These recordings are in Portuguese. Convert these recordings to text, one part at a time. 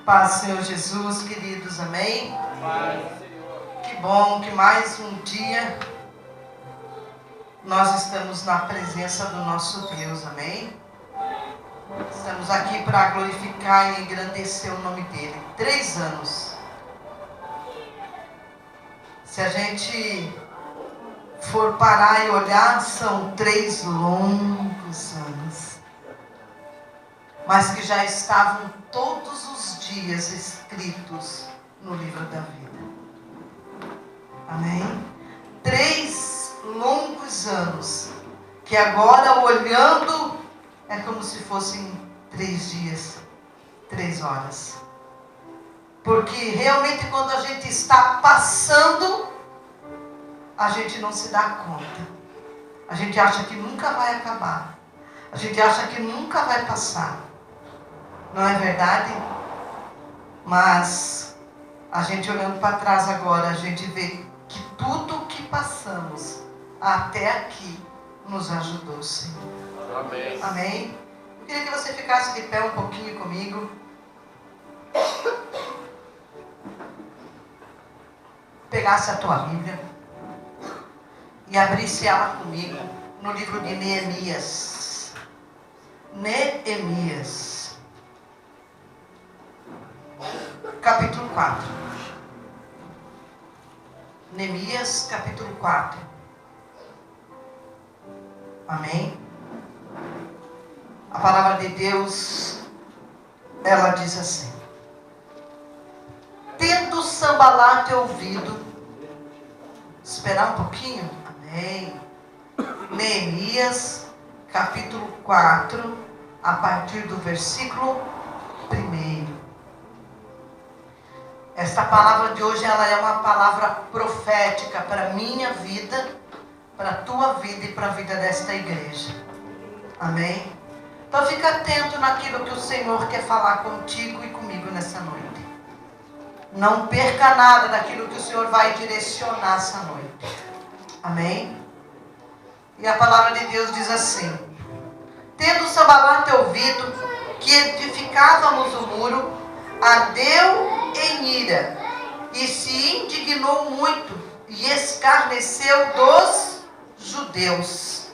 Paz, Senhor Jesus, queridos, amém? Paz, Senhor. Que bom que mais um dia nós estamos na presença do nosso Deus, amém? Estamos aqui para glorificar e engrandecer o nome dEle. 3 anos. Se a gente for parar e olhar, são 3 longos anos. Mas que já estavam todos os dias escritos no livro da vida. Amém? 3 longos anos, que agora olhando é como se fossem 3 dias, 3 horas. Porque realmente quando a gente está passando, a gente não se dá conta. A gente acha que nunca vai acabar. A gente acha que nunca vai passar. Não é verdade? Mas a gente olhando para trás agora, a gente vê que tudo que passamos até aqui nos ajudou, Senhor. Amém. Amém? Eu queria que você ficasse de pé um pouquinho comigo. Pegasse a tua Bíblia e abrisse ela comigo no livro de Neemias. Neemias. Capítulo 4. Neemias, capítulo 4. Amém? A palavra de Deus, ela diz assim: tendo Sambalate ouvido, esperar um pouquinho, amém? Neemias, capítulo 4, a partir do versículo 1. Esta palavra de hoje, ela é uma palavra profética para a minha vida, para a tua vida e para a vida desta igreja. Amém? Então fica atento naquilo que o Senhor quer falar contigo e comigo nessa noite. Não perca nada daquilo que o Senhor vai direcionar essa noite. Amém? E a palavra de Deus diz assim: tendo Sambalate ouvido que edificávamos o muro, ardeu em ira, e se indignou muito, e escarneceu dos judeus.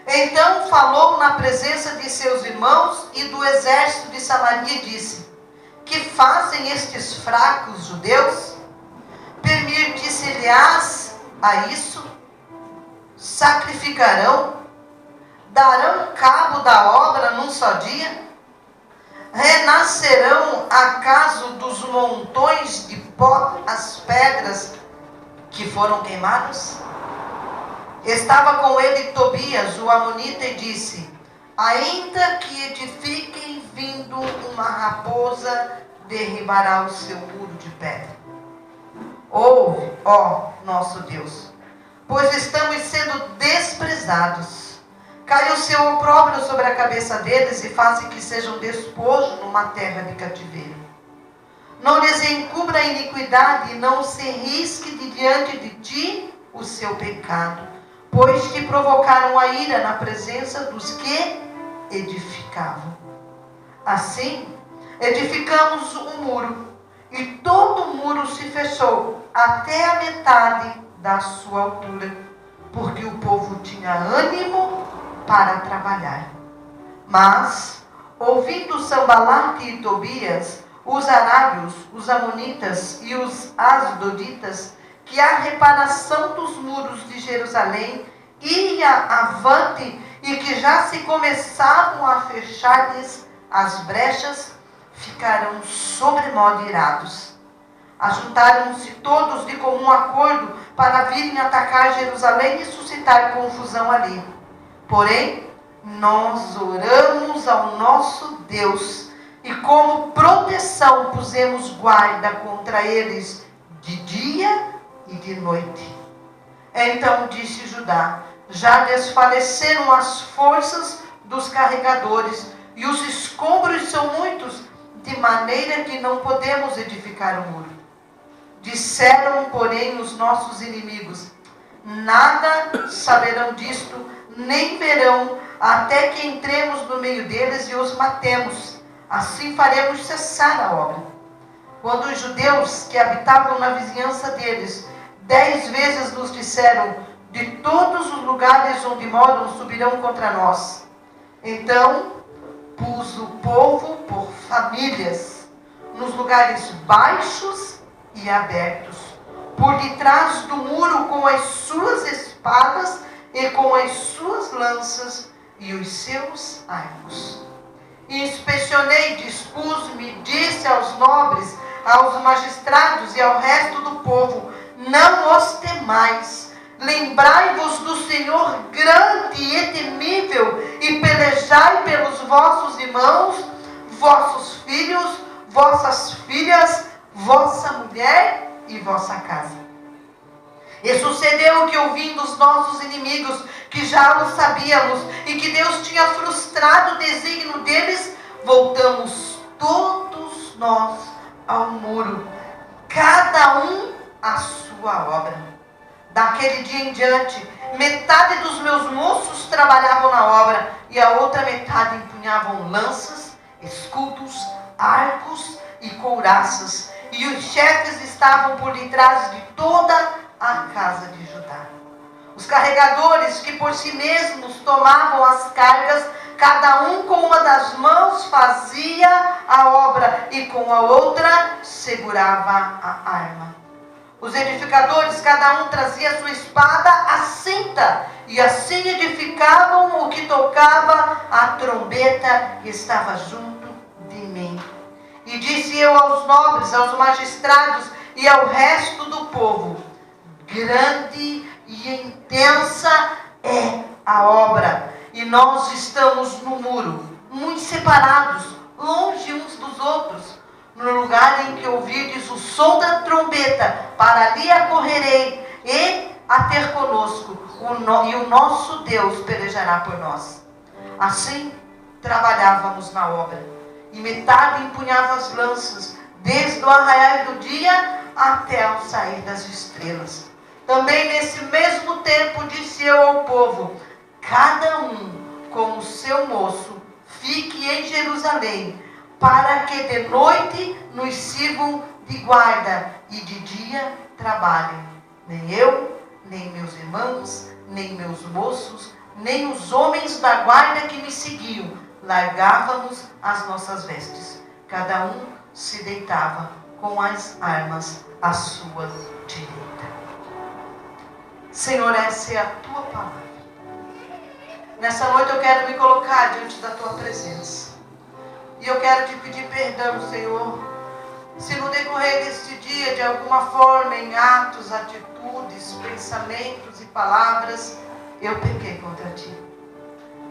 Então falou na presença de seus irmãos e do exército de Samaria e disse: que fazem estes fracos judeus? Permitir-se-lhes a isso? Sacrificarão? Darão cabo da obra num só dia? Renascerão acaso dos montões de pó as pedras que foram queimadas? Estava com ele Tobias, o amonita, e disse: ainda que edifiquem, vindo uma raposa derribará o seu muro de pedra. Ouve, ó nosso Deus, pois estamos sendo desprezados. Caiu o seu opróbrio sobre a cabeça deles e faça que sejam despojo numa terra de cativeiro. Não lhes encubra a iniquidade e não se risque de diante de ti o seu pecado, pois te provocaram a ira na presença dos que edificavam. Assim, edificamos um muro, e todo o muro se fechou até a metade da sua altura, porque o povo tinha ânimo para trabalhar. Mas, ouvindo Sambalate e Tobias, os arábios, os amonitas e os asdoditas, que a reparação dos muros de Jerusalém ia avante e que já se começavam a fechar-lhes as brechas, ficaram sobremodo irados. Ajuntaram-se todos de comum acordo para virem atacar Jerusalém e suscitar confusão ali. Porém, nós oramos ao nosso Deus e como proteção pusemos guarda contra eles de dia e de noite. Então disse Judá: já desfaleceram as forças dos carregadores e os escombros são muitos, de maneira que não podemos edificar o muro. Disseram, porém, os nossos inimigos: nada saberão disto, nem verão, até que entremos no meio deles e os matemos. Assim faremos cessar a obra. quando os judeus que habitavam na vizinhança deles 10 vezes nos disseram: de todos os lugares onde moram subirão contra nós. Então pus o povo por famílias, nos lugares baixos e abertos, por detrás do muro, com as suas espadas e com as suas lanças e os seus arcos. Inspecionei, dispus-me, disse aos nobres, aos magistrados e ao resto do povo: não os temais. Lembrai-vos do Senhor grande e temível, e pelejai pelos vossos irmãos, vossos filhos, vossas filhas, vossa mulher e vossa casa. E sucedeu que, ouvindo os nossos inimigos, que já o sabíamos, e que Deus tinha frustrado o desígnio deles, voltamos todos nós ao muro, cada um à sua obra. Daquele dia em diante, metade dos meus moços trabalhavam na obra, e a outra metade empunhavam lanças, escudos, arcos e couraças, e os chefes estavam por detrás de toda a casa de Judá. Os carregadores, que por si mesmos tomavam as cargas, cada um com uma das mãos fazia a obra, e com a outra segurava a arma. Os edificadores, cada um trazia a sua espada à cinta, e assim edificavam o que tocava a trombeta que estava junto de mim. E disse eu aos nobres, aos magistrados e ao resto do povo: grande e intensa é a obra, e nós estamos no muro, muito separados, longe uns dos outros. No lugar em que ouvirdes o som da trombeta, para ali acorrerei, e a ter conosco, e o nosso Deus pelejará por nós. Assim trabalhávamos na obra, e metade empunhava as lanças, desde o arraiar do dia até ao sair das estrelas. Também nesse mesmo tempo disse eu ao povo: cada um com o seu moço fique em Jerusalém, para que de noite nos sirvam de guarda e de dia trabalhem. Nem eu, nem meus irmãos, nem meus moços, nem os homens da guarda que me seguiam, largávamos as nossas vestes. Cada um se deitava com as armas à sua direita. Senhor, essa é a tua palavra. Nessa noite eu quero me colocar diante da tua presença. E eu quero te pedir perdão, Senhor, se no decorrer deste dia, de alguma forma, em atos, atitudes, pensamentos e palavras, eu pequei contra ti.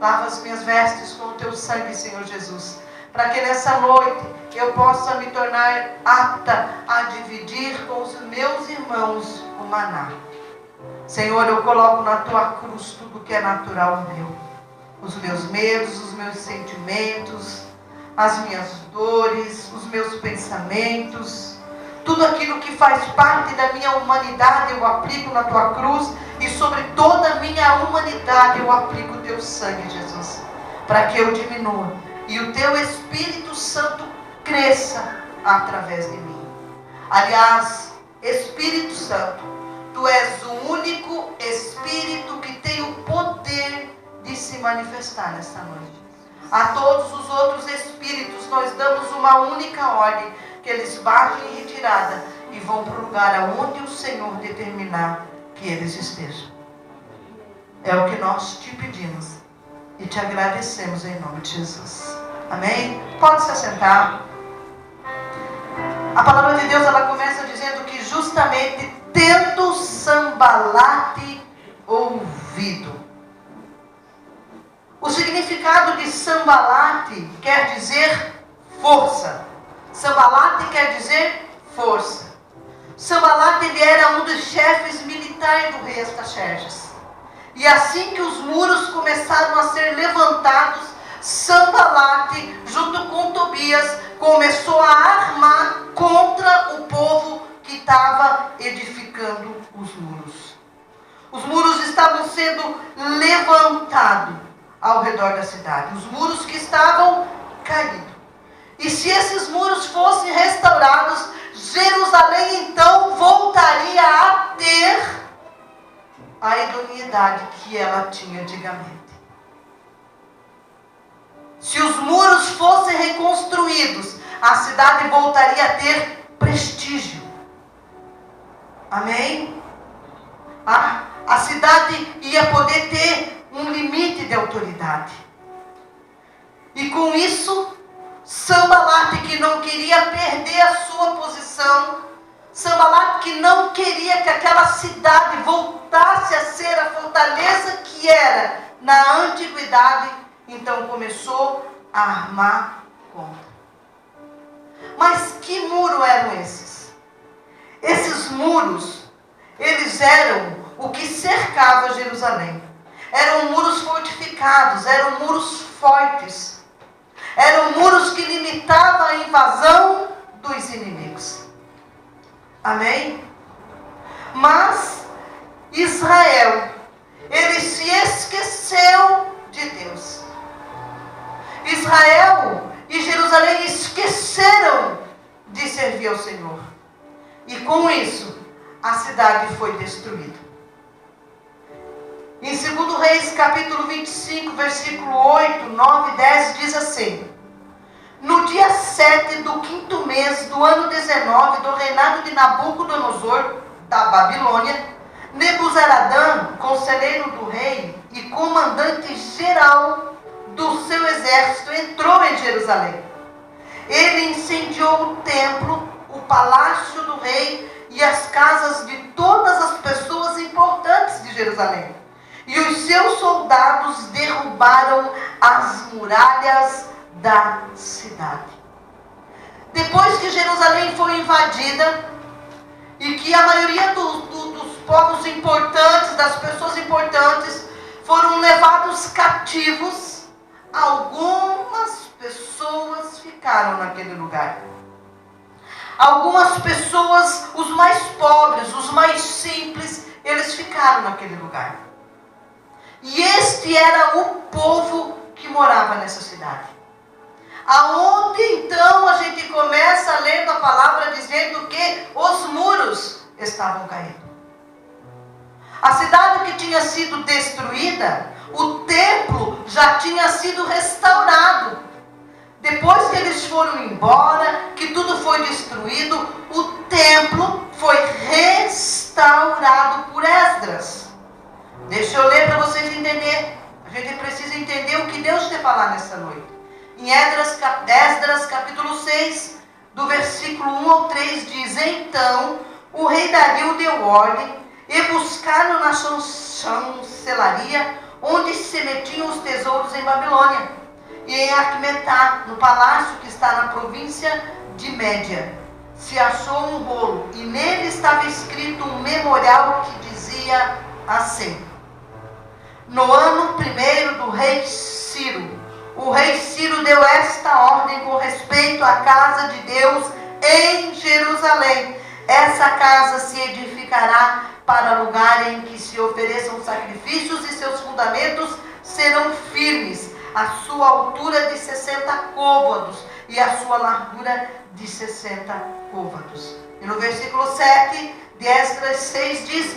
Lava as minhas vestes com o teu sangue, Senhor Jesus, para que nessa noite eu possa me tornar apta a dividir com os meus irmãos o maná. Senhor, eu coloco na tua cruz tudo que é natural meu. Os meus medos, os meus sentimentos, as minhas dores, os meus pensamentos, tudo aquilo que faz parte da minha humanidade eu aplico na tua cruz, e sobre toda a minha humanidade eu aplico o teu sangue, Jesus, para que eu diminua e o teu Espírito Santo cresça através de mim. Aliás, Espírito Santo, tu és o único Espírito que tem o poder de se manifestar nesta noite. A todos os outros espíritos nós damos uma única ordem, que eles batem em retirada e vão para o lugar aonde o Senhor determinar que eles estejam. É o que nós te pedimos e te agradecemos em nome de Jesus. Amém? Pode se assentar. A palavra de Deus, ela começa dizendo que justamente tendo Sambalate ouvido. O significado de Sambalate quer dizer força. Sambalate quer dizer força. Sambalate, ele era um dos chefes militares do rei Artaxerxes. E assim que os muros começaram a ser levantados, Sambalate, junto com Tobias, começou a armar contra o povo que estava edificando os muros. Os muros estavam sendo levantados ao redor da cidade. Os muros que estavam caídos. E se esses muros fossem restaurados, Jerusalém então voltaria a ter a idoneidade que ela tinha antigamente. Se os muros fossem reconstruídos, a cidade voltaria a ter prestígio. Amém? A cidade ia poder ter um limite de autoridade. E com isso, Sanbalat, que não queria perder a sua posição, Sanbalat, que não queria que aquela cidade voltasse a ser a fortaleza que era na antiguidade, então começou a armar contra. Mas que muro eram esses? Esses muros, eles eram o que cercava Jerusalém. Eram muros fortificados, eram muros fortes. Eram muros que limitavam a invasão dos inimigos. Amém? Mas Israel, ele se esqueceu de Deus. Israel e Jerusalém esqueceram de servir ao Senhor. E com isso, a cidade foi destruída. Em 2 Reis, capítulo 25, versículo 8, 9 e 10, diz assim: no dia 7 do 5º mês do ano 19 do reinado de Nabucodonosor, da Babilônia, Nebuzaradã, conselheiro do rei e comandante geral do seu exército, entrou em Jerusalém. Ele incendiou o templo, o palácio do rei e as casas de todas as pessoas importantes de Jerusalém. E os seus soldados derrubaram as muralhas da cidade. Depois que Jerusalém foi invadida e que a maioria dos povos importantes, das pessoas importantes, foram levados cativos, algumas pessoas ficaram naquele lugar. Algumas pessoas, os mais pobres, os mais simples, eles ficaram naquele lugar. E este era o povo que morava nessa cidade. Aonde então a gente começa lendo a palavra dizendo que os muros estavam caindo. A cidade que tinha sido destruída, o templo já tinha sido restaurado. Depois que eles foram embora, que tudo foi destruído, o templo foi restaurado por Esdras. Deixa eu ler para vocês entenderem. A gente precisa entender o que Deus quer falar nessa noite. Em Esdras capítulo 6, do versículo 1 ao 3, diz: então o rei Dario deu ordem e buscaram na chancelaria onde se metiam os tesouros em Babilônia, e em Acmetá, no palácio que está na província de Média, se achou um rolo, e nele estava escrito um memorial que dizia assim: no ano 1º do rei Ciro, o rei Ciro deu esta ordem com respeito à casa de Deus em Jerusalém: essa casa se edificará para lugar em que se ofereçam sacrifícios, e seus fundamentos serão firmes, a sua altura de 60 côvados e a sua largura de 60 côvados. E no versículo 7 de Esdras 6 diz: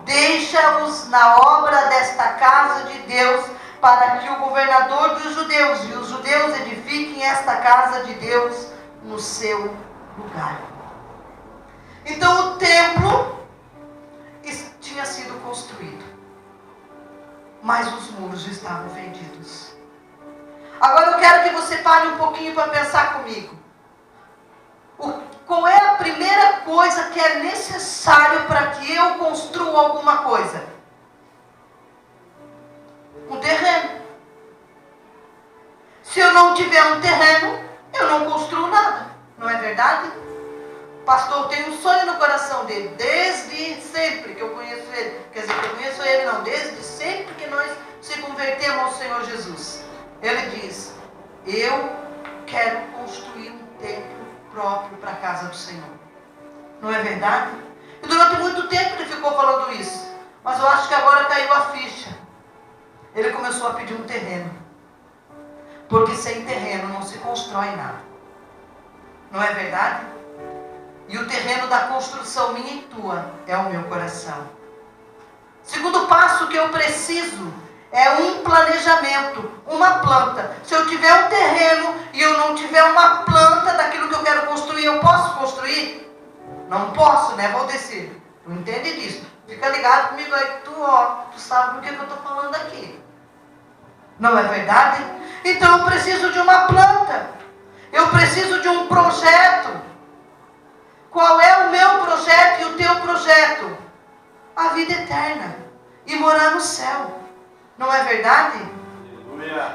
deixa-os na obra desta casa de Deus, para que o governador dos judeus e os judeus edifiquem esta casa de Deus no seu lugar. Então o templo tinha sido construído, mas os muros estavam vendidos. Agora eu quero que você pare um pouquinho para pensar comigo. Qual é a primeira coisa que é necessário para que eu construa alguma coisa? Um terreno. Se eu não tiver um terreno, eu não construo nada. Não é verdade? O pastor tem um sonho no coração dele, desde sempre que eu conheço ele. Quer dizer, que eu conheço ele não, desde sempre que nós se convertemos ao Senhor Jesus. Ele diz: eu quero construir um templo próprio para a casa do Senhor. Não é verdade? E durante muito tempo ele ficou falando isso. Mas eu acho que agora caiu a ficha. Ele começou a pedir um terreno. Porque sem terreno não se constrói nada. Não é verdade? E o terreno da construção minha e tua é o meu coração. Segundo passo que eu preciso é um planejamento, uma planta. Se eu tiver um terreno e eu não tiver uma planta daquilo que eu quero construir, eu posso construir? Não posso, né, Valdecir? Tu entende disso? Fica ligado comigo aí que tu sabe do que eu estou falando aqui. Não é verdade? Então eu preciso de uma planta. Eu preciso de um projeto. Qual é o meu projeto e o teu projeto? A vida eterna. E morar no céu. Não é verdade?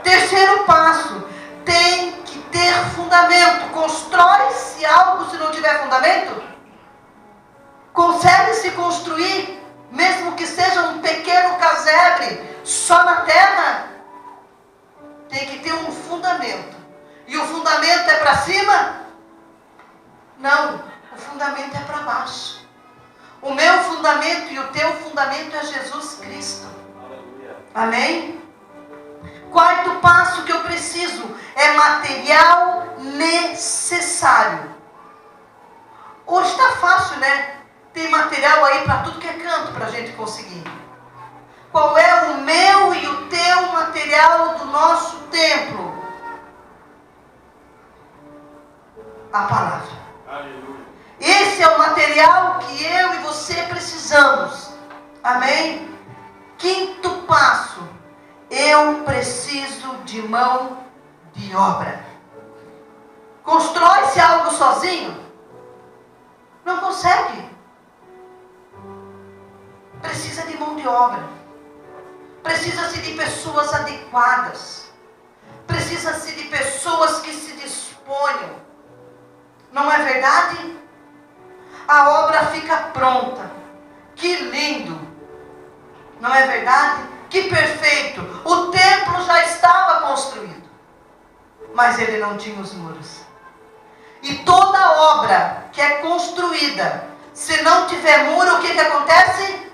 Terceiro passo. Tem que ter fundamento. Constrói-se algo se não tiver fundamento? Consegue-se construir, mesmo que seja um pequeno casebre, só na terra? Tem que ter um fundamento. E o fundamento é para cima? Não, o fundamento é para baixo. O meu fundamento e o teu fundamento é Jesus Cristo. Amém? Quarto passo que eu preciso é material necessário. Hoje está fácil, né? Tem material aí para tudo que é canto para a gente conseguir. Qual é o meu e o teu material do nosso templo? A palavra. Aleluia. Esse é o material que eu e você precisamos. Amém? Quinto passo. Eu preciso de mão de obra. Constrói-se algo sozinho? Não consegue. Precisa de mão de obra. Precisa-se de pessoas adequadas. Precisa-se de pessoas que se disponham. Não é verdade? A obra fica pronta. Que lindo. Não é verdade? Que perfeito. O templo já estava construído. Mas ele não tinha os muros. E toda obra que é construída, se não tiver muro, o que acontece?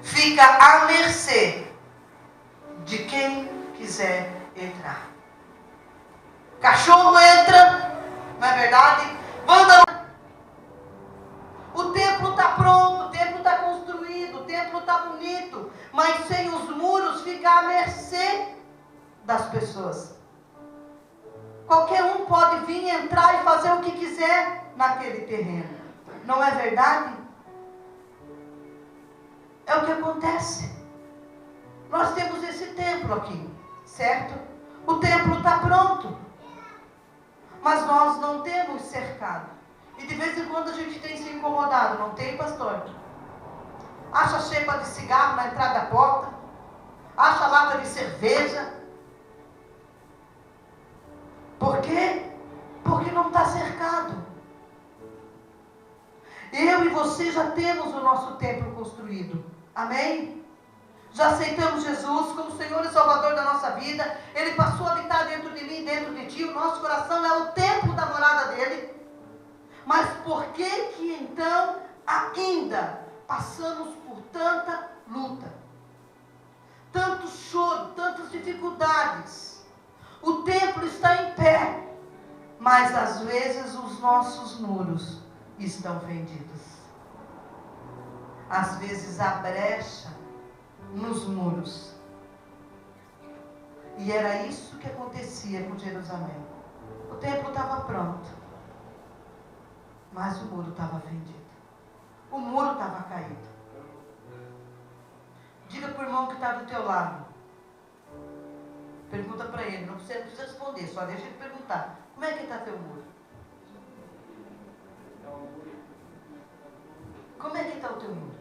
Fica à mercê de quem quiser entrar. Cachorro entra, não é verdade? Vândalo. O templo está pronto, o templo está construído, o templo está bonito, mas sem os muros fica à mercê das pessoas. Qualquer um pode vir entrar e fazer o que quiser naquele terreno. Não é verdade? É o que acontece. Nós temos esse templo aqui, certo? O templo está pronto. Mas nós não temos cercado. E de vez em quando a gente tem se incomodado, não tem, pastor? Acha xepa de cigarro na entrada da porta. Acha lata de cerveja. Por quê? Porque não está cercado. Eu e você já temos o nosso templo construído. Amém? Já aceitamos Jesus como Senhor e Salvador da nossa vida. Ele passou a habitar dentro de mim, dentro de ti. O nosso coração é o templo da morada dele. Mas por que então ainda passamos por tanta luta? Tanto choro, tantas dificuldades. O templo está em pé, mas às vezes os nossos muros estão fendidos. Às vezes há brecha nos muros. E era isso que acontecia com Jerusalém. O templo estava pronto, mas o muro estava fendido. O muro estava caído. Diga para o irmão que está do teu lado. Pergunta para ele, não precisa responder, só deixa ele perguntar. Como é que está teu muro? Como é que está o teu muro?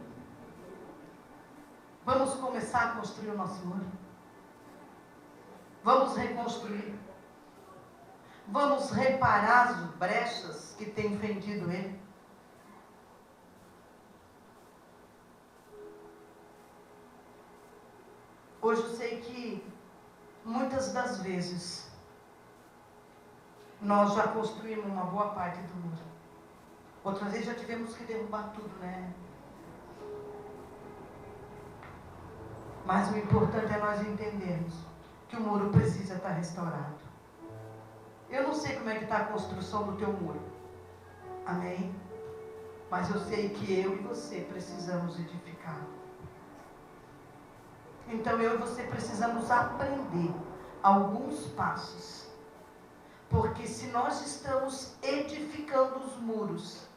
Vamos começar a construir o nosso muro? Vamos reconstruir? Vamos reparar as brechas que têm fendido ele? Hoje eu sei que muitas das vezes nós já construímos uma boa parte do muro. Outras vezes já tivemos que derrubar tudo, né? Mas o importante é nós entendermos que o muro precisa estar restaurado. Eu não sei como é que está a construção do teu muro. Amém? Mas eu sei que eu e você precisamos edificar. Então eu e você precisamos aprender alguns passos. Porque se nós estamos edificando os muros,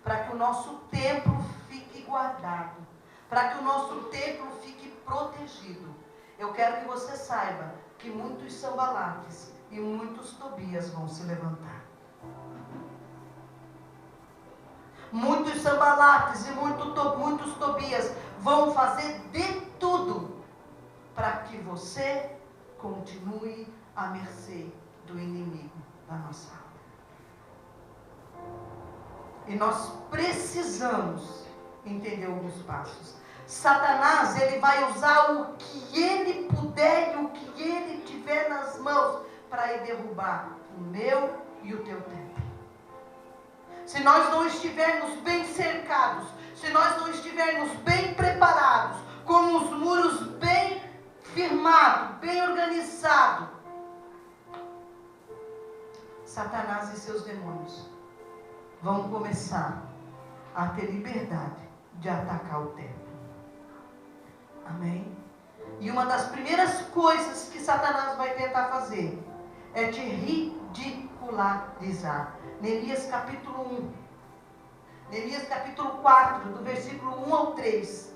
para que o nosso templo fique guardado, para que o nosso templo fique protegido, eu quero que você saiba que muitos Sanbalates e muitos Tobias vão se levantar. Muitos Sanbalates e muitos Tobias vão fazer de tudo para que você continue à mercê do inimigo da nossa alma. E nós precisamos entender alguns passos. Satanás, ele vai usar o que ele puder e o que ele tiver nas mãos para ir derrubar o meu e o teu templo. Se nós não estivermos bem cercados, se nós não estivermos bem preparados, com os muros bem firmados, bem organizados, Satanás e seus demônios vão começar a ter liberdade de atacar o templo. Amém? E uma das primeiras coisas que Satanás vai tentar fazer é te ridicularizar. Neemias capítulo 1. Neemias capítulo 4, do versículo 1 ao 3.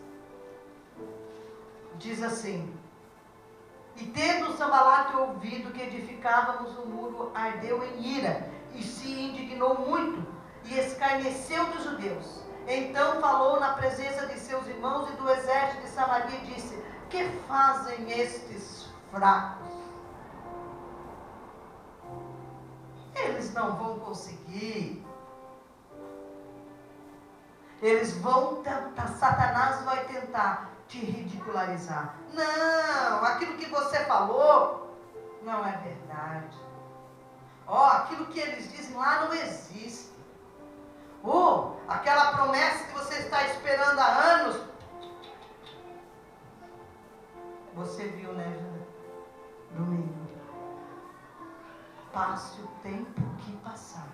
Diz assim: E tendo Sanbalate ouvido que edificávamos o muro, ardeu em ira, e se indignou muito, e escarneceu dos judeus. Então falou na presença de seus irmãos e do exército de Samaria e disse: Que fazem estes fracos? Eles não vão conseguir. Eles vão tentar, Satanás vai tentar te ridicularizar. Não, aquilo que você falou não é verdade. Aquilo que eles dizem lá não existe. Aquela promessa que você está esperando há anos. Você viu, né, domingo? Passe o tempo que passar.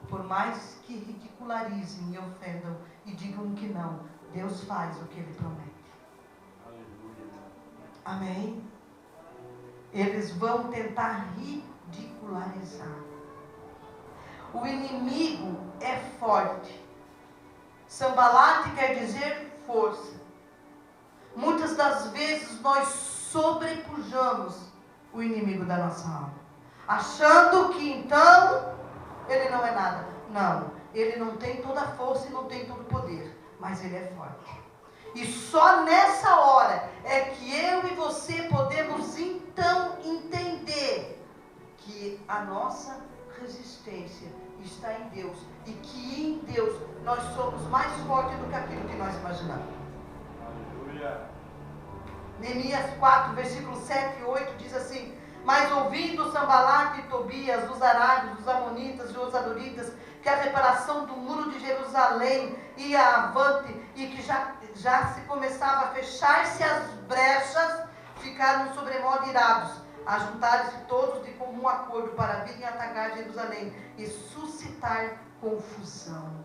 Por mais que ridicularizem e ofendam e digam que não, Deus faz o que Ele promete. Amém? Eles vão tentar ridicularizar. O inimigo é forte. Sanbalate quer dizer força. Muitas das vezes nós sobrepujamos o inimigo da nossa alma, achando que então ele não é nada. Não, ele não tem toda a força e não tem todo o poder, mas ele é forte. E só nessa hora é que eu e você podemos então entender que a nossa resistência está em Deus e que em Deus nós somos mais fortes do que aquilo que nós imaginamos. Aleluia. Neemias 4, versículos 7 e 8 diz assim: Mas ouvindo Sanbalate e Tobias, os arábios, os amonitas e os adonitas, que a reparação do muro de Jerusalém ia avante e que já se começava a fechar-se as brechas, ficaram sobremodo irados. Ajuntaram-se todos de comum acordo para virem atacar Jerusalém e suscitar confusão.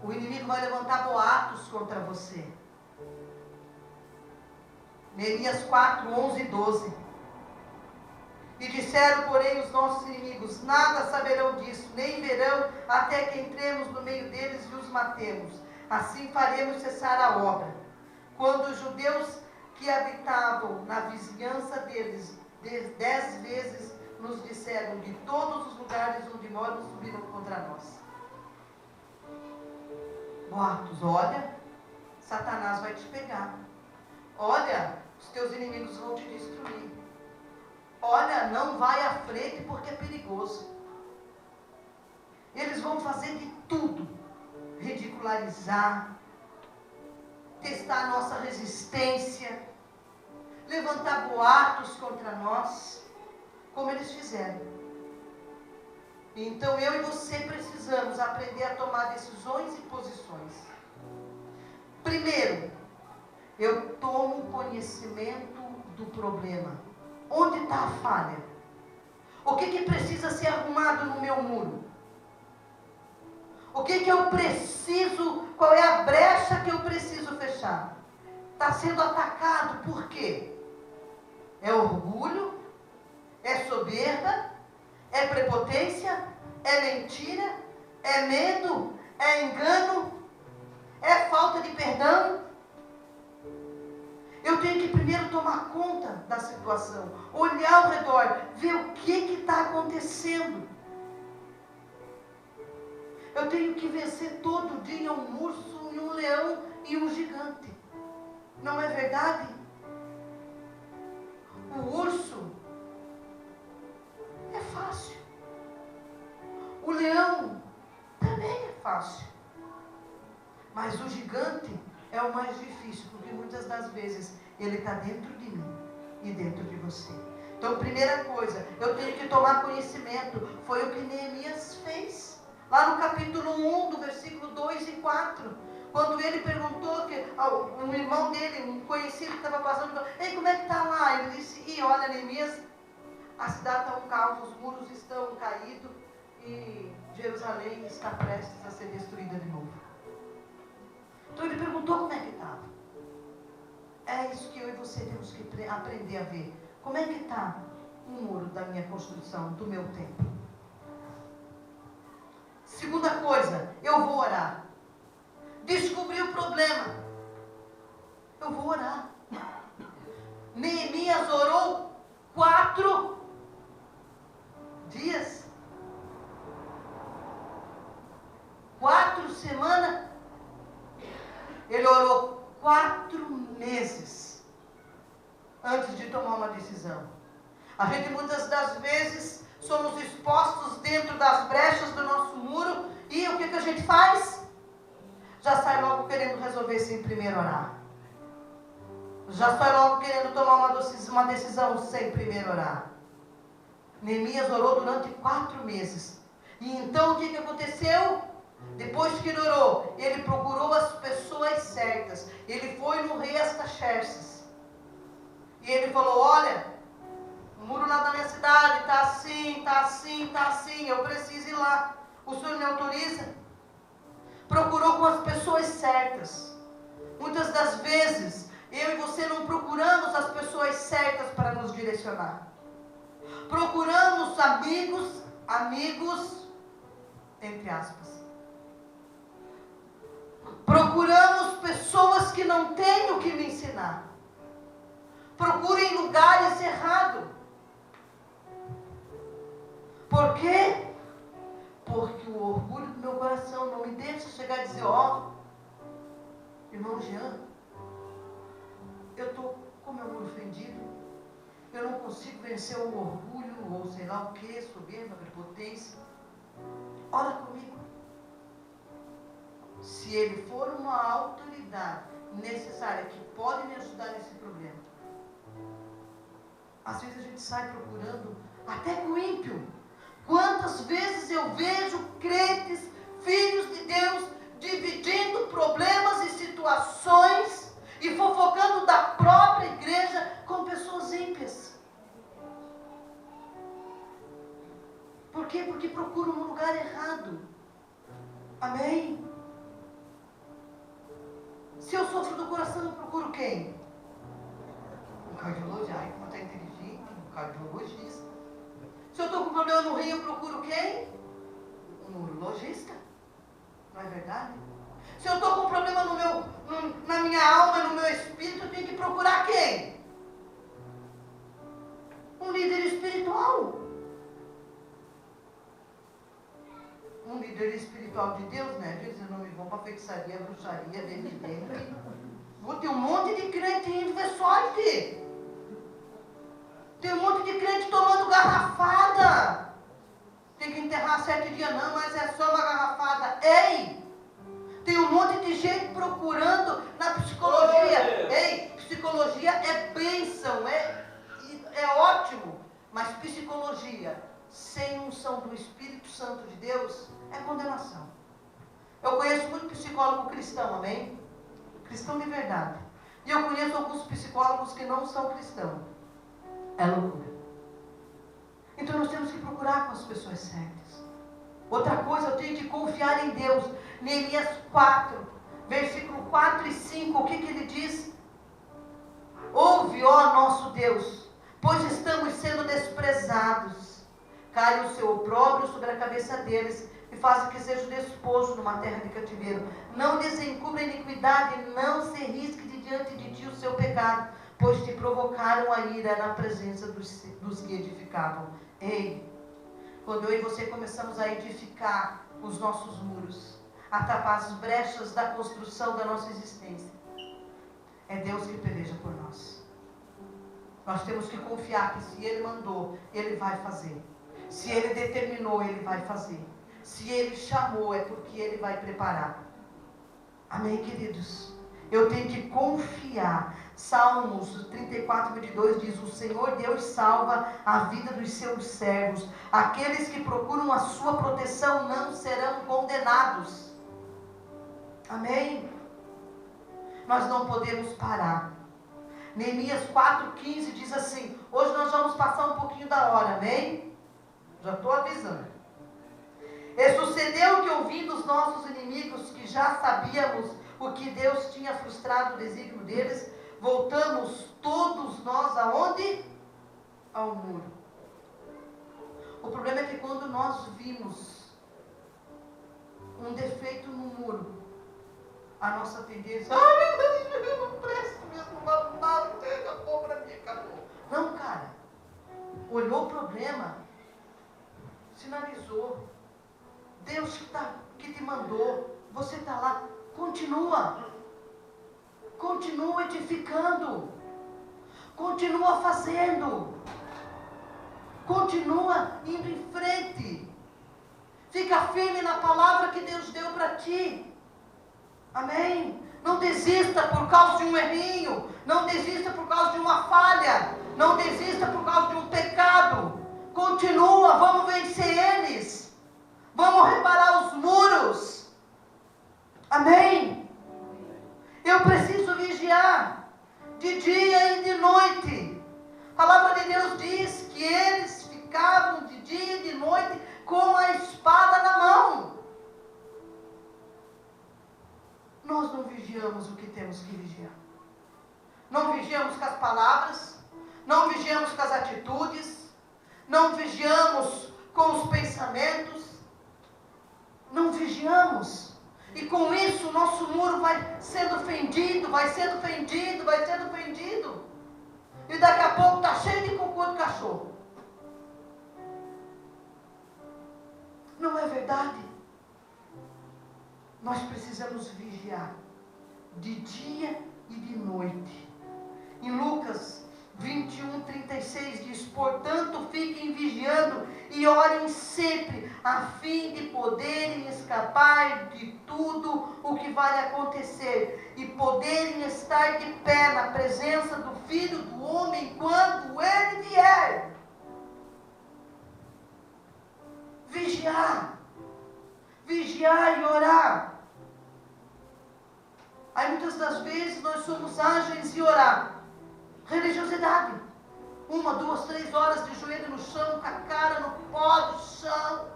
O inimigo vai levantar boatos contra você. Neemias 4, 11 e 12. E disseram, porém, os nossos inimigos: Nada saberão disso, nem verão, até que entremos no meio deles e os matemos. Assim faremos cessar a obra. Quando os judeus que habitavam na vizinhança deles 10 vezes nos disseram: De todos os lugares onde moram subiram contra nós. Boatos: olha, Satanás vai te pegar. Olha, os teus inimigos vão te destruir. Olha, não vai à frente porque é perigoso. Eles vão fazer de tudo, ridicularizar, testar a nossa resistência, levantar boatos contra nós, como eles fizeram. Então eu e você precisamos aprender a tomar decisões e posições. Primeiro, eu tomo conhecimento do problema. Onde está a falha? O que precisa ser arrumado no meu muro? O que eu preciso, qual é a brecha que eu preciso fechar? Está sendo atacado por quê? É orgulho? É soberba? É prepotência? É mentira? É medo? É engano? É falta de perdão? Eu tenho que primeiro tomar conta da situação, olhar ao redor, ver o que está acontecendo. Eu tenho que vencer todo dia um urso e um leão e um gigante. Não é verdade? O urso é fácil. O leão também é fácil. Mas o gigante é o mais difícil, porque muitas das vezes ele está dentro de mim e dentro de você. Então, primeira coisa, eu tenho que tomar conhecimento. Foi o que Neemias fez. Lá no capítulo 1, do versículo 2 e 4. Quando ele perguntou, que um irmão dele, um conhecido que estava passando, ei, como é que está lá? Ele disse, olha, Neemias, a cidade está um caos, os muros estão caídos e Jerusalém está prestes a ser destruída de novo. Então ele perguntou como é que estava. É isso que eu e você temos que aprender a ver. Como é que está o muro da minha construção, do meu templo? Segunda coisa, eu vou orar. Descobri o problema. Eu vou orar. Neemias orou 4 dias. 4 semanas. Ele orou 4 meses antes de tomar uma decisão. A gente muitas das vezes somos expostos dentro das brechas do nosso muro e o que a gente faz? Já sai logo querendo resolver sem primeiro orar. Já sai logo querendo tomar uma decisão sem primeiro orar. Neemias orou durante 4 meses. E então o que aconteceu? Depois que ele orou, ele procurou as pessoas certas. Ele foi no rei Artaxerxes. E ele falou, olha, o muro lá da minha cidade está assim, está assim, está assim. Eu preciso ir lá. O senhor me autoriza? Procurou com as pessoas certas. Muitas das vezes, eu e você não procuramos as pessoas certas para nos direcionar. Procuramos amigos, entre aspas. Procuramos pessoas que não têm o que me ensinar. Procuro em lugares errados. Por quê? Porque o orgulho do meu coração não me deixa chegar e dizer, irmão Jean, eu estou com meu muro fendido, eu não consigo vencer o orgulho, ou sei lá o que, soberba, prepotência. Ora comigo. Se ele for uma autoridade necessária que pode me ajudar nesse problema. Às vezes a gente sai procurando, até com o ímpio. Quantas vezes eu vejo crentes, filhos de Deus, dividindo problemas e situações e fofocando da própria igreja com pessoas ímpias. Por quê? Porque procuram um lugar errado. Amém? Se eu sofro do coração, eu procuro quem? Um cardiologista. Ai, como está inteligente, um cardiologista. Se eu estou com problema no rim, eu procuro quem? Um urologista. Não é verdade? Se eu estou com problema na minha alma, no meu espírito, eu tenho que procurar quem? Um líder espiritual. Um líder espiritual de Deus, né? Às vezes eu não me vou para feitiçaria, bruxaria, benedente. Vou ter um monte de crente indo ver sorte. Tem um monte de crente tomando garrafada. Tem que enterrar 7 dias não, mas é só uma garrafada. Ei! Tem um monte de gente procurando na psicologia. Ei, psicologia é bênção, é ótimo. Mas psicologia sem unção do Espírito Santo de Deus é condenação. Eu conheço muito psicólogo cristão, amém? Cristão de verdade. E eu conheço alguns psicólogos que não são cristãos. é loucura. Então nós temos que procurar com as pessoas certas. Outra coisa, eu tenho que confiar em Deus. Neemias 4, versículo 4 e 5, o que ele diz? Ouve, ó nosso Deus, pois estamos sendo desprezados. Cai o seu opróbrio sobre a cabeça deles, e faça que seja despojo numa terra de cativeiro. Não lhes encubra iniquidade, não se risque de diante de ti o seu pecado, pois te provocaram a ira na presença dos que edificavam. Ei, quando eu e você começamos a edificar os nossos muros, a tapar as brechas da construção da nossa existência, é Deus que peleja por nós. Nós temos que confiar que se Ele mandou, Ele vai fazer. Se Ele determinou, Ele vai fazer. Se Ele chamou, é porque Ele vai preparar. Amém, queridos? Eu tenho que confiar. Salmos 34, 22 diz: o Senhor Deus salva a vida dos seus servos. Aqueles que procuram a sua proteção não serão condenados. Amém? Nós não podemos parar. Neemias 4,15 diz assim: hoje nós vamos passar um pouquinho da hora, amém? Já estou avisando. E sucedeu que, ouvindo os nossos inimigos, que já sabíamos o que Deus tinha frustrado o desígnio deles, voltamos todos nós aonde? Ao muro. O problema é que quando nós vimos um defeito no muro, a nossa tendência, eu não presto mesmo, não vale nada, acabou para mim, acabou. Não, cara. Olhou o problema, sinalizou. Deus que te mandou, você está lá, continua edificando, continua fazendo, continua indo em frente, fica firme na palavra que Deus deu para ti, amém? Não desista por causa de um errinho, não desista por causa de uma falha, não desista por causa de um pecado, continua, vamos vencer eles, vamos reparar os muros, amém? Eu preciso vigiar de dia e de noite. A palavra de Deus diz que eles ficavam de dia e de noite com a espada na mão. Nós não vigiamos o que temos que vigiar. Não vigiamos com as palavras, não vigiamos com as atitudes, não vigiamos com os pensamentos, não vigiamos. E com isso o nosso muro vai sendo fendido, vai sendo fendido, vai sendo fendido. E daqui a pouco está cheio de cocô de cachorro. Não é verdade? Nós precisamos vigiar de dia e de noite. Em Lucas 21, 36 diz: portanto fiquem vigiando e orem sempre, a fim de poderem escapar de tudo o que vai acontecer e poderem estar de pé na presença do Filho do Homem quando Ele vier. Vigiar e orar. Aí muitas das vezes nós somos ágeis em orar. Religiosidade. 1, 2, 3 horas de joelho no chão, com a cara no pó do chão,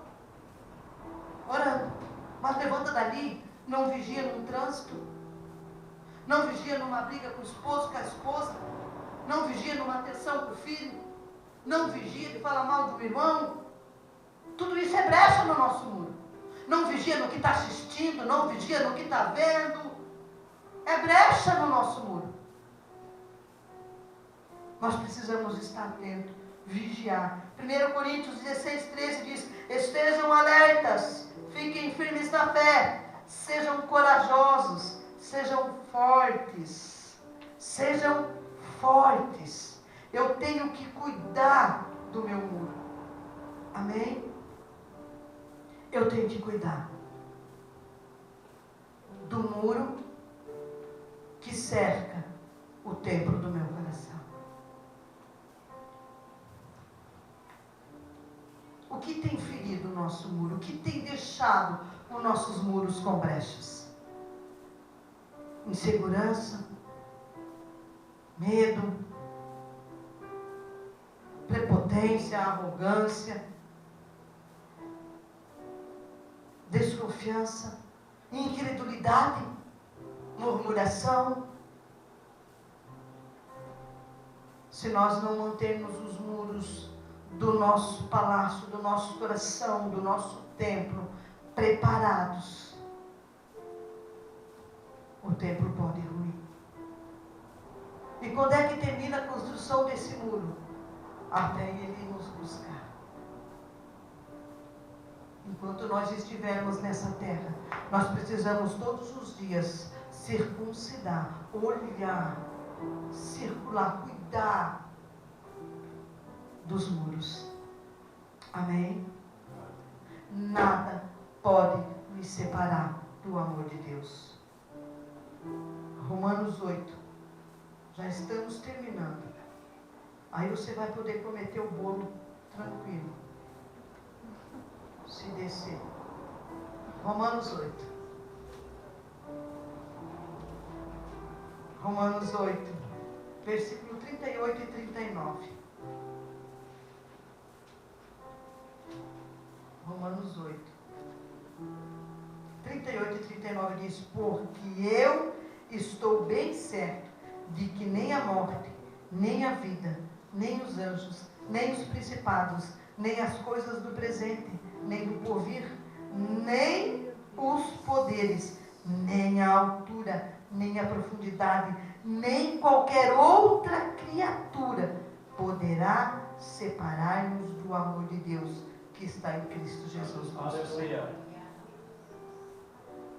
orando. Mas levanta dali, não vigia num trânsito, não vigia numa briga com o esposo, com a esposa, não vigia numa tensão com o filho, não vigia de falar mal do irmão. Tudo isso é brecha no nosso muro. Não vigia no que está assistindo, não vigia no que está vendo. É brecha no nosso muro. Nós precisamos estar atentos, vigiar. 1 Coríntios 16, 13 diz: estejam alertas, fiquem firmes na fé, sejam corajosos, sejam fortes. Sejam fortes. Eu tenho que cuidar do meu muro. Amém? Eu tenho que cuidar do muro que cerca o templo do meu coração. O que tem ferido o nosso muro? O que tem deixado os nossos muros com brechas? Insegurança, medo, prepotência, arrogância, desconfiança, incredulidade, murmuração. Se nós não mantermos os muros do nosso palácio, do nosso coração, do nosso templo preparados, o templo pode ruir. E quando é que termina a construção desse muro? Até ele nos buscar. Enquanto nós estivermos nessa terra, nós precisamos todos os dias circuncidar, olhar, circular, cuidar dos muros. Amém? Nada pode me separar do amor de Deus. Romanos 8. Já estamos terminando. Aí você vai poder comer teu bolo tranquilo. Se descer. Romanos 8. Romanos 8, versículo 38 e 39. Romanos 8, 38 e 39 diz: porque eu estou bem certo de que nem a morte, nem a vida, nem os anjos, nem os principados, nem as coisas do presente, nem do porvir, nem os poderes, nem a altura, nem a profundidade, nem qualquer outra criatura poderá separar-nos do amor de Deus que está em Cristo Jesus nosso Senhor.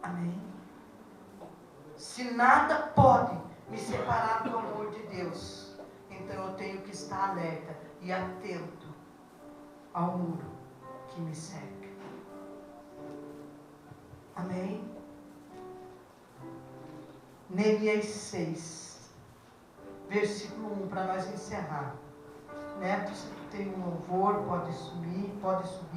Amém? Se nada pode me separar do amor de Deus, então eu tenho que estar alerta e atento ao muro que me cerca. Amém? Neemias 6, versículo 1, para nós encerrar. Neto, se tu tem um louvor, pode subir, pode subir.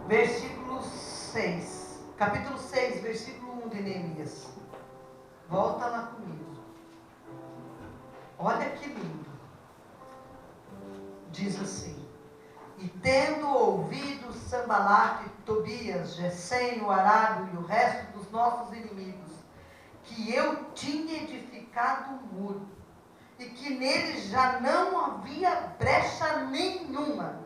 Versículo 6, capítulo 6, versículo 1 de Neemias. Volta lá comigo. Olha que lindo. Diz assim: e tendo ouvido Sambalate, Tobias, Gesem, o Arábio e o resto dos nossos inimigos, que eu tinha edificado um muro, e que nele já não havia brecha nenhuma,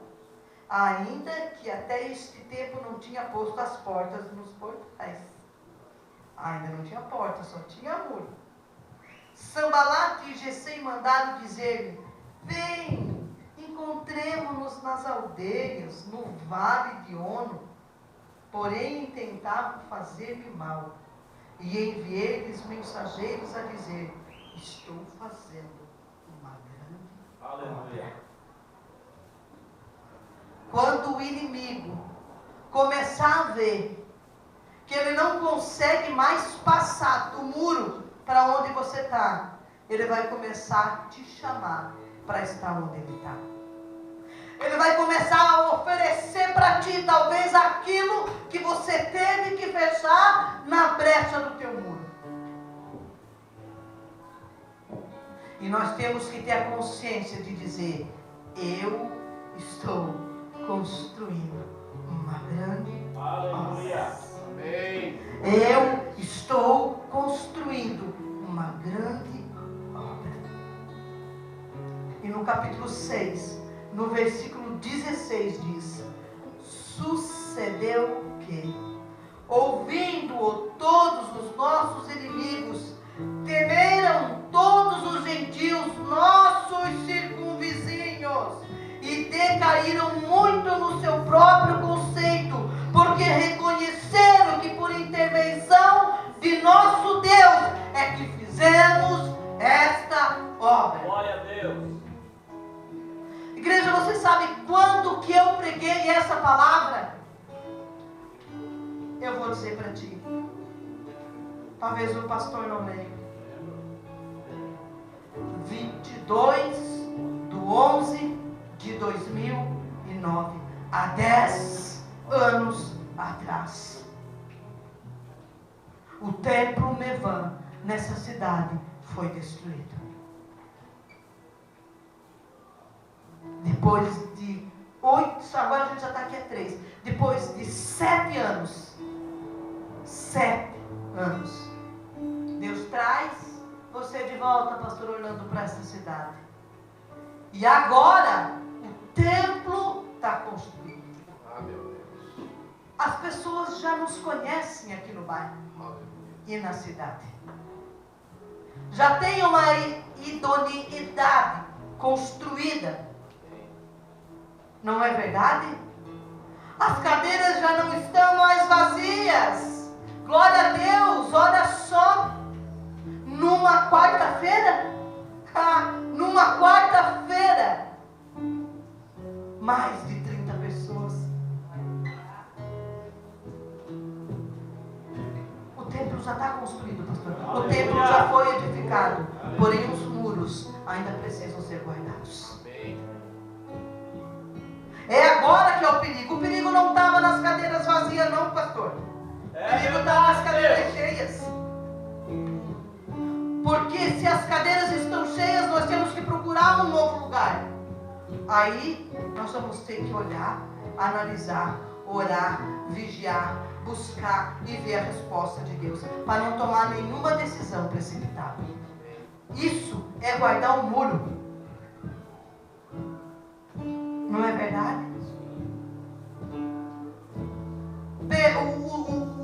ainda que até este tempo não tinha posto as portas nos portais. Ainda não tinha porta, só tinha muro. Sambalate e Gesem mandaram dizer-lhe: vem, encontremo-nos nas aldeias, no vale de Ono. Porém intentavam fazer-lhe mal, e enviei-lhes mensageiros a dizer: estou fazendo uma grande obra. Quando o inimigo começar a ver que ele não consegue mais passar do muro para onde você está, ele vai começar a te chamar para estar onde ele está. Ele vai começar a oferecer para ti talvez aquilo que você teve que fechar na brecha do teu muro. E nós temos que ter a consciência de dizer: eu estou construindo uma grande obra. Eu estou construindo uma grande obra. E no capítulo 6, no versículo 16 diz: sucedeu que, ouvindo-o todos os nossos inimigos, temeram todos os gentios, nossos circunvizinhos, e decaíram muito no seu próprio conceito, porque reconheceram que por intervenção de nosso Deus é que fizemos esta obra. Glória a Deus. Igreja, você sabe quando que eu preguei essa palavra? Eu vou dizer para ti. Talvez o pastor não lembre. 22/11/2009. Há 10 anos atrás. O templo Mevan nessa cidade foi destruído. depois de 8, agora a gente já está aqui há 3, depois de 7 anos, 7 anos, Deus traz você de volta, pastor Orlando, para essa cidade. E agora, o templo está construído. Ah, meu Deus. As pessoas já nos conhecem aqui no bairro e na cidade. Já tem uma idoneidade construída. Não é verdade? As cadeiras já não estão mais vazias. Glória a Deus, olha só. Numa quarta-feira, mais de 30 pessoas. O templo já está construído, pastor. O templo já foi edificado. Porém, os muros ainda precisam ser guardados. É agora que é o perigo. O perigo não estava nas cadeiras vazias, não, pastor. O perigo estava nas cadeiras cheias. Porque se as cadeiras estão cheias, nós temos que procurar um novo lugar. Aí nós vamos ter que olhar, analisar, orar, vigiar, buscar e ver a resposta de Deus, para não tomar nenhuma decisão precipitada. Isso é guardar o muro. Não é verdade?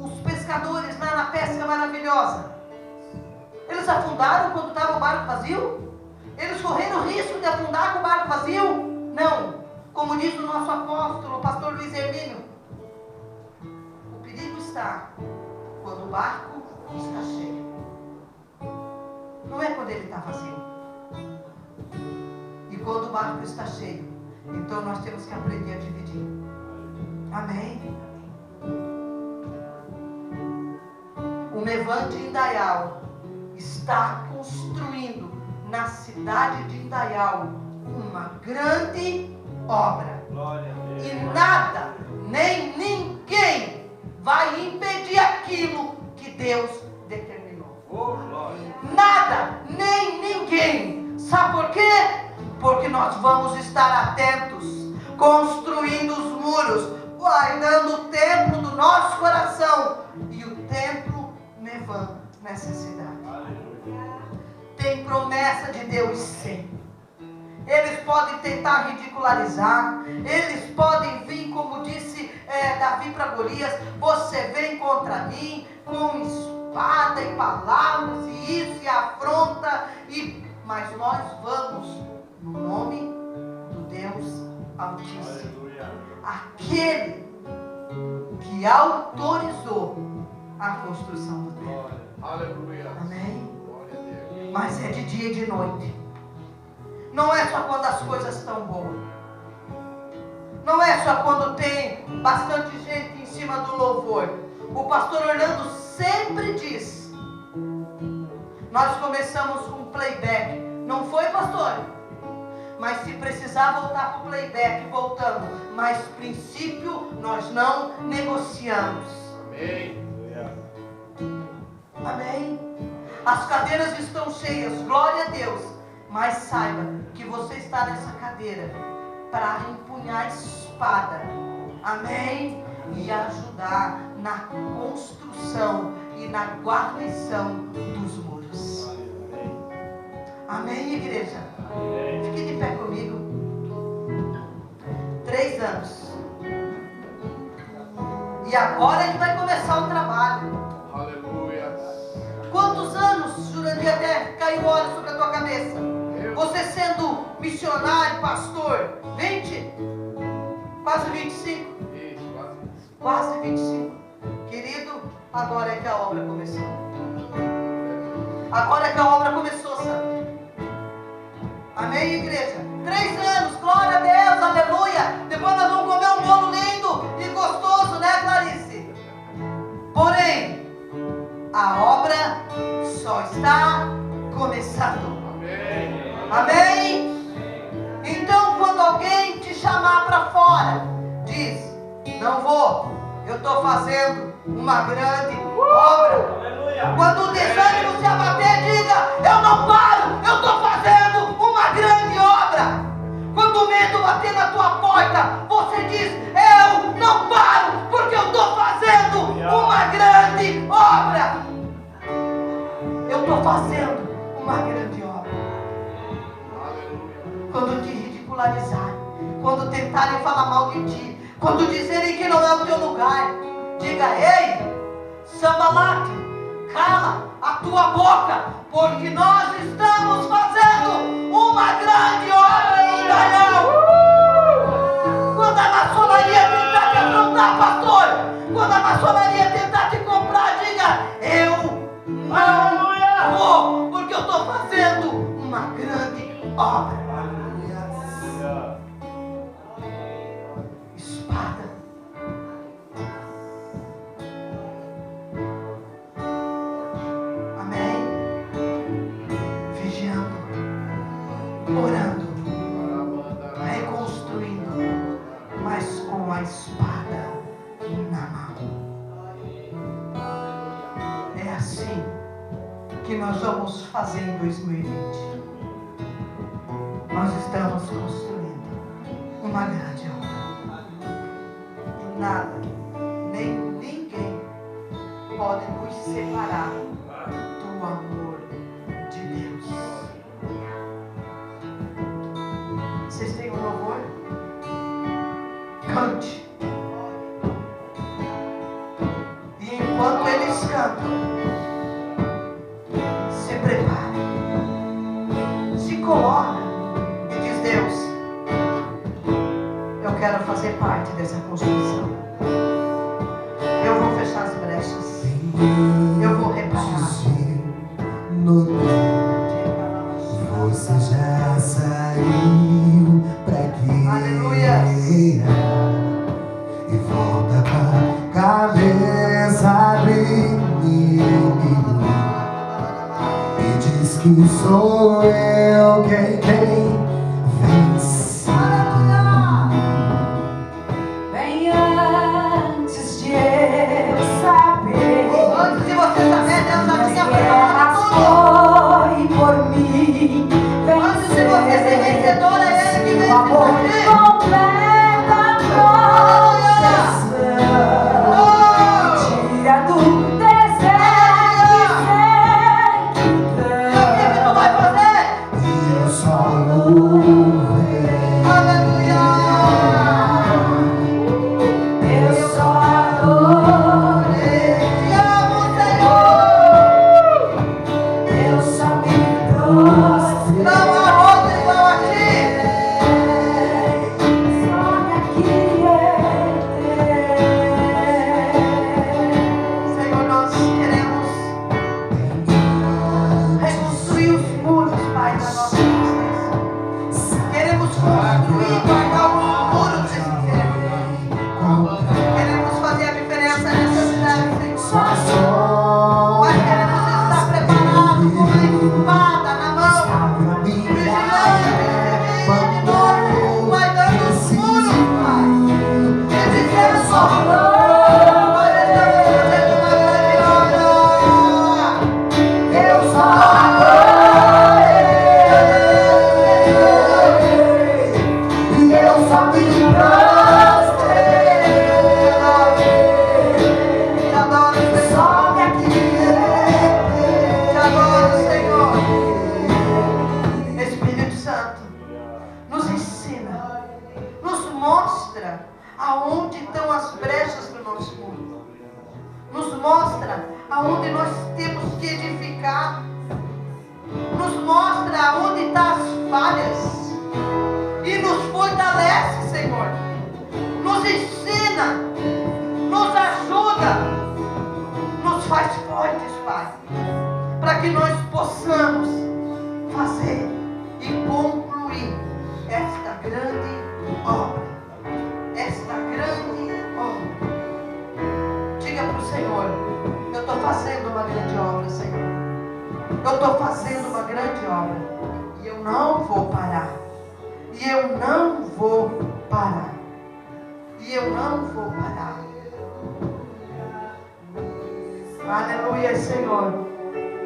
Os pescadores lá na pesca maravilhosa, eles afundaram quando estava o barco vazio? Eles correram o risco de afundar com o barco vazio? Não. Como diz o nosso apóstolo, o pastor Luiz Hermínio, o perigo está quando o barco está cheio. Não é quando ele está vazio. E quando o barco está cheio, então nós temos que aprender a dividir. Amém? O Mevan de Indaial está construindo na cidade de Indaial uma grande obra. E nada, nem ninguém vai impedir aquilo que Deus determinou. Nada, nem ninguém. Sabe por quê? Porque nós vamos estar atentos, construindo os muros, guardando o templo do nosso coração e o templo Mevan nessa cidade. Tem promessa de Deus, sim. Eles podem tentar ridicularizar, eles podem vir, como disse Davi para Golias, você vem contra mim com espada e palavras e isso e afronta, mas nós vamos no nome do Deus Altíssimo, aquele que autorizou a construção do templo. Aleluia. Amém? Mas é de dia e de noite. Não é só quando as coisas estão boas. Não é só quando tem bastante gente em cima do louvor. O pastor Orlando sempre diz: nós começamos com playback. Não foi, pastor? Mas se precisar voltar para o playback, voltamos. Mas princípio nós não negociamos. Amém. Amém? As cadeiras estão cheias, glória a Deus. Mas saiba que você está nessa cadeira para empunhar a espada. Amém? E ajudar na construção e na guarnição dos muros. Amém, igreja? Fique de pé comigo. 3 anos. E agora ele vai começar o trabalho. Aleluia. Quantos anos, Jurandir, até caiu óleo sobre a tua cabeça? Você sendo missionário, pastor, 20? Quase 25? Isso, Quase 25. Querido, agora é que a obra começou. Agora é que a obra começou, sabe? Amém, igreja? 3 anos, glória a Deus, aleluia. Depois nós vamos comer um bolo lindo e gostoso, né, Clarice? Porém, a obra só está começando. Amém. Amém? Então, quando alguém te chamar para fora, diz: não vou, eu estou fazendo uma grande obra. Quando o desânimo se abater, diga: eu não paro, eu estou fazendo uma grande obra. Quando o medo bater a tua porta, você diz: eu não paro, porque eu estou fazendo uma grande obra. Eu estou fazendo uma grande obra. Quando te ridicularizarem, quando tentarem falar mal de ti, quando dizerem que não é o teu lugar, diga: ei, Sambalate, cala a tua boca, porque nós estamos fazendo uma grande obra em Daniel. Quando a maçonaria tentar te afrontar, pastor, quando a maçonaria tentar te comprar, diga: eu não vou, porque eu estou fazendo uma grande obra. Espada. Amém. Vigiando, orando, reconstruindo, mas com a espada na mão. É assim que nós vamos fazer em 2020. Nós estamos construindo uma grande obra. E nada, nem ninguém pode nos separar do amor de Deus. Vocês têm um louvor? Cante. E enquanto eles cantam, se prepare, se coloca e diz: Deus, eu quero fazer parte dessa construção. Eu vou fechar as brechas. Eu vou reparar. Você já saiu pra guerrear e volta pra cabeça abrir e diz que sou eu quem tem vencido. Bem antes de eu saber, Antes de você saber, Deus já tinha guerra preparado tudo. foi por mim. Antes de você ser vencedora, é Ele que vence O amor por ti. completa a proteção. Tira do deserto sem O que tu vai fazer? E eu só louvarei. Aleluia! eu só adorei. Te amo, Senhor! Eu só me prostrei. Não há outro igual a ti! Só me aquietei. Senhor, nós queremos reconstruir os muros, Pai, da nossa existência. Queremos construir, guardar os muros desse tempo. Queremos fazer a diferença nessa cidade, Senhor. Mas queremos estar preparados com a espada na mão, vigilante, de novo, guardando os muros, Pai. E dizendo: nós estamos fazendo uma grande obra. Eu só adorei. Eu só me prostrei. Te adoro, Senhor. Só me aquietei. Te adoro, Senhor. Espírito Santo, nos ensina, nos mostra aonde estão as brechas do nosso mundo. Nos mostra aonde nós temos que edificar. Nos mostra aonde estão as falhas. E nos fortalece, Senhor. Nos ensina, nos ajuda, nos faz fortes, Pai, para que nós possamos fazer e concluir esta grande obra. Esta grande obra. Diga para o Senhor: eu estou fazendo uma grande obra, Senhor. Eu estou fazendo uma grande obra. E eu não vou parar. E eu não vou parar. E eu não vou parar. Aleluia, Senhor.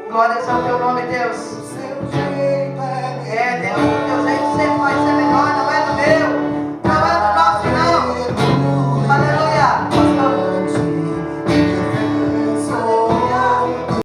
Glórias ao teu nome, Deus. É, Deus.